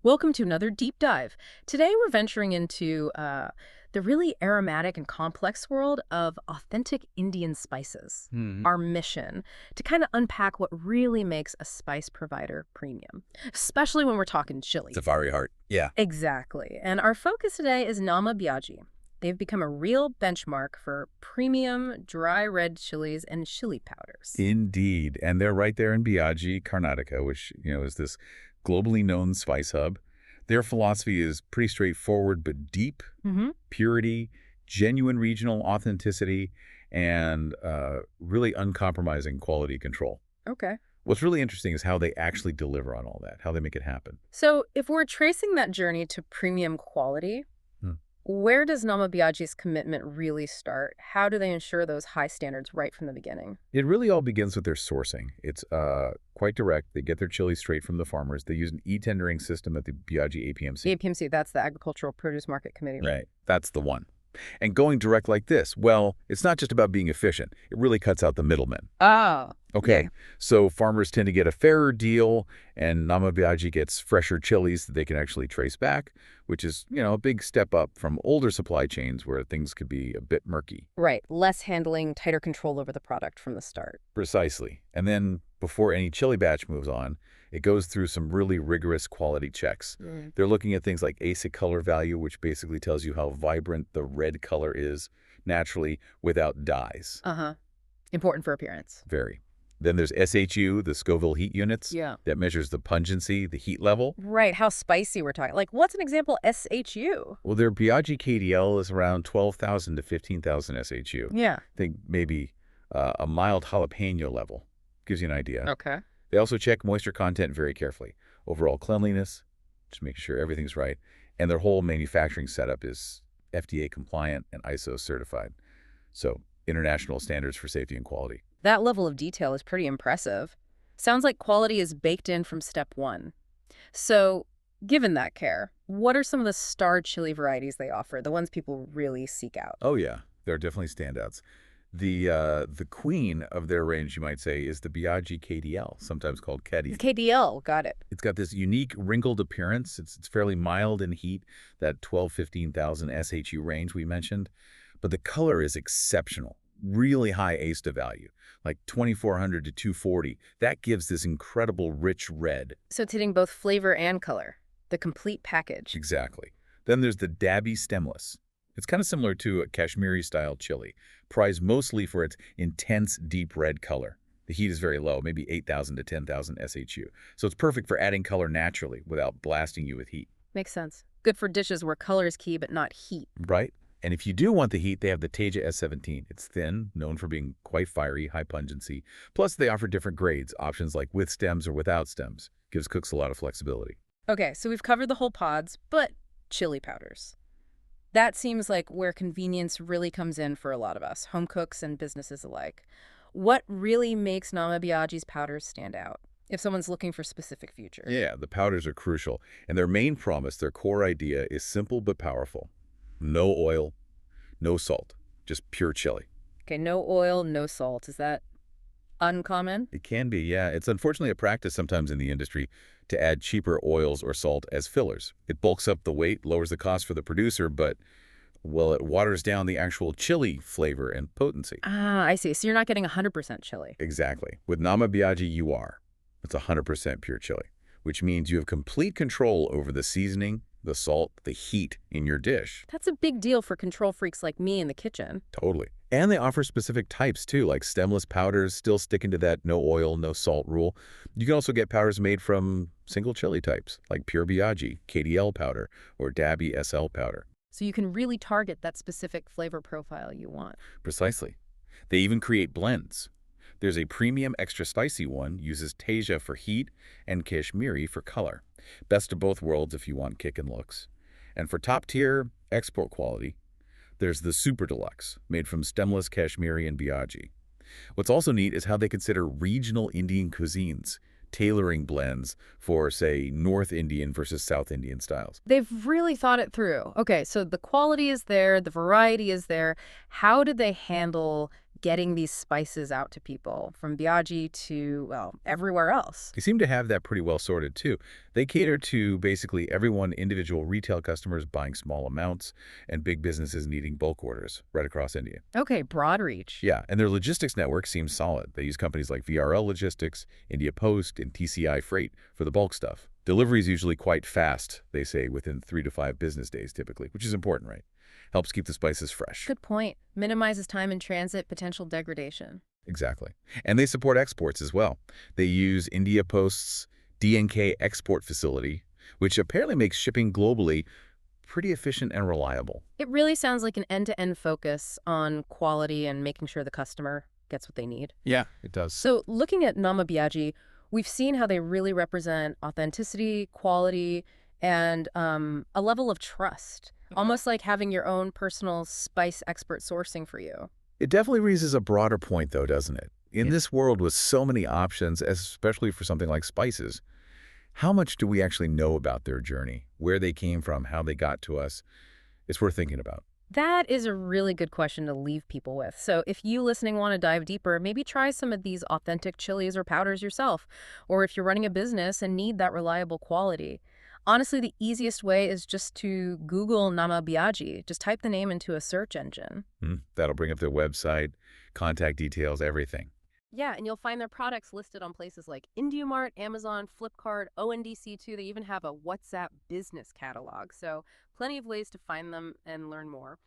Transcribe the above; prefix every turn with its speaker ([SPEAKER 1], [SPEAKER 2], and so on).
[SPEAKER 1] Welcome to another deep dive. Today we're venturing into the really aromatic and complex world of authentic Indian spices.
[SPEAKER 2] Hmm.
[SPEAKER 1] Our mission to kind of unpack what really makes a spice provider premium, especially when we're talking chili.
[SPEAKER 2] Safari Heart. Yeah.
[SPEAKER 1] Exactly. And our focus today is Namma Byadgi. They've become a real benchmark for premium dry red chilies and chili powders.
[SPEAKER 2] Indeed. And they're right there in Byadgi, Karnataka, which, is this globally known spice hub. Their philosophy is pretty straightforward but deep:
[SPEAKER 1] Mm-hmm.
[SPEAKER 2] purity, genuine regional authenticity, and really uncompromising quality control.
[SPEAKER 1] Okay.
[SPEAKER 2] What's really interesting is how they actually deliver on all that, how they make it happen.
[SPEAKER 1] So if we're tracing that journey to premium quality,
[SPEAKER 2] Hmm.
[SPEAKER 1] where does Nama Biaggi's commitment really start? How do they ensure those high standards right from the beginning?
[SPEAKER 2] It really all begins with their sourcing. It's quite direct. They get their chili straight from the farmers. They use an e-tendering system at the Byadgi
[SPEAKER 1] The
[SPEAKER 2] APMC.
[SPEAKER 1] APMC, that's the Agricultural Produce Market Committee.
[SPEAKER 2] Right. That's the one. And going direct like this, well, it's not just about being efficient. It really cuts out the middlemen.
[SPEAKER 1] Oh,
[SPEAKER 2] Okay,
[SPEAKER 1] yeah.
[SPEAKER 2] so farmers tend to get a fairer deal, and Namma Byadgi gets fresher chilies that they can actually trace back, which is, a big step up from older supply chains where things could be a bit murky.
[SPEAKER 1] Right. Less handling, tighter control over the product from the start.
[SPEAKER 2] Precisely. And then before any chili batch moves on, it goes through some really rigorous quality checks.
[SPEAKER 1] Mm.
[SPEAKER 2] They're looking at things like ASIC color value, which basically tells you how vibrant the red color is naturally without dyes.
[SPEAKER 1] Uh-huh. Important for appearance.
[SPEAKER 2] Very. Then there's SHU, the Scoville heat units,
[SPEAKER 1] Yeah.
[SPEAKER 2] that measures the pungency, the heat level.
[SPEAKER 1] Right. How spicy we're talking. Like, what's an example SHU?
[SPEAKER 2] Well, their Biaggi KDL is around 12,000 to 15,000 SHU.
[SPEAKER 1] Yeah.
[SPEAKER 2] I think maybe a mild jalapeno level. Gives you an idea.
[SPEAKER 1] Okay.
[SPEAKER 2] They also check moisture content very carefully. Overall cleanliness, just making sure everything's right. And their whole manufacturing setup is FDA compliant and ISO certified. So, international standards for safety and quality.
[SPEAKER 1] That level of detail is pretty impressive. Sounds like quality is baked in from step one. So, given that care, what are some of the star chili varieties they offer, the ones people really seek out?
[SPEAKER 2] Oh yeah, there are definitely standouts. The queen of their range, you might say, is the Biaggi KDL, sometimes called Keddy.
[SPEAKER 1] KDL, got it.
[SPEAKER 2] It's got this unique wrinkled appearance. It's fairly mild in heat, that 12,000 to 15,000 SHU range we mentioned. But the color is exceptional, really high ASTA value, like 2,400 to 240. That gives this incredible rich red.
[SPEAKER 1] So it's hitting both flavor and color, the complete package.
[SPEAKER 2] Exactly. Then there's the Dabby Stemless. It's kind of similar to a Kashmiri-style chili, prized mostly for its intense, deep red color. The heat is very low, maybe 8,000 to 10,000 SHU. So it's perfect for adding color naturally without blasting you with heat.
[SPEAKER 1] Makes sense. Good for dishes where color is key but not heat.
[SPEAKER 2] Right? And if you do want the heat, they have the Teja S17. It's thin, known for being quite fiery, high pungency. Plus, they offer different grades, options like with stems or without stems. Gives cooks a lot of flexibility.
[SPEAKER 1] Okay, so we've covered the whole pods, but chili powders. That seems like where convenience really comes in for a lot of us, home cooks and businesses alike. What really makes Nama Biaggi's powders stand out if someone's looking for specific features?
[SPEAKER 2] Yeah, the powders are crucial. And their main promise, their core idea, is simple but powerful. No oil, no salt, just pure chili.
[SPEAKER 1] Okay, no oil, no salt. Is that uncommon?
[SPEAKER 2] It can be, yeah. It's unfortunately a practice sometimes in the industry to add cheaper oils or salt as fillers. It bulks up the weight, lowers the cost for the producer, but, well, it waters down the actual chili flavor and potency.
[SPEAKER 1] Ah, I see. So you're not getting 100% chili.
[SPEAKER 2] Exactly. With Namma Byadgi, you are. It's 100% pure chili, which means you have complete control over the seasoning, the salt, the heat in your dish.
[SPEAKER 1] That's a big deal for control freaks like me in the kitchen.
[SPEAKER 2] Totally. And they offer specific types, too, like stemless powders, still sticking to that no oil, no salt rule. You can also get powders made from single chili types, like pure Byadgi, KDL powder, or Dabby SL powder.
[SPEAKER 1] So you can really target that specific flavor profile you want.
[SPEAKER 2] Precisely. They even create blends. There's a premium extra spicy one, uses Teja for heat and Kashmiri for color. Best of both worlds if you want kick and looks. And for top-tier export quality, there's the Super Deluxe, made from stemless Kashmiri and Byadgi. What's also neat is how they consider regional Indian cuisines, tailoring blends for, say, North Indian versus South Indian styles.
[SPEAKER 1] They've really thought it through. Okay, so the quality is there, the variety is there. How did they handle getting these spices out to people, from Byadgi to, well, everywhere else?
[SPEAKER 2] They seem to have that pretty well sorted, too. They cater to basically everyone, individual retail customers buying small amounts and big businesses needing bulk orders right across India.
[SPEAKER 1] Okay, broad reach.
[SPEAKER 2] Yeah, and their logistics network seems solid. They use companies like VRL Logistics, India Post, and TCI Freight for the bulk stuff. Delivery is usually quite fast, they say, within 3 to 5 business days typically, which is important, right? Helps keep the spices fresh.
[SPEAKER 1] Good point. Minimizes time in transit, potential degradation.
[SPEAKER 2] Exactly. And they support exports as well. They use India Post's DNK export facility, which apparently makes shipping globally pretty efficient and reliable.
[SPEAKER 1] It really sounds like an end-to-end focus on quality and making sure the customer gets what they need.
[SPEAKER 2] Yeah, it does.
[SPEAKER 1] So looking at Namma Byadgi, we've seen how they really represent authenticity, quality, and a level of trust, almost like having your own personal spice expert sourcing for you.
[SPEAKER 2] It definitely raises a broader point, though, doesn't it? In this world with so many options, especially for something like spices, how much do we actually know about their journey, where they came from, how they got to us? It's worth thinking about.
[SPEAKER 1] That is a really good question to leave people with. So if you listening want to dive deeper, maybe try some of these authentic chilies or powders yourself. Or if you're running a business and need that reliable quality. Honestly, the easiest way is just to Google Namma Byadgi. Just type the name into a search engine.
[SPEAKER 2] That'll bring up their website, contact details, everything.
[SPEAKER 1] Yeah, and you'll find their products listed on places like IndiaMart, Amazon, Flipkart, ONDC too. They even have a WhatsApp business catalog. So plenty of ways to find them and learn more.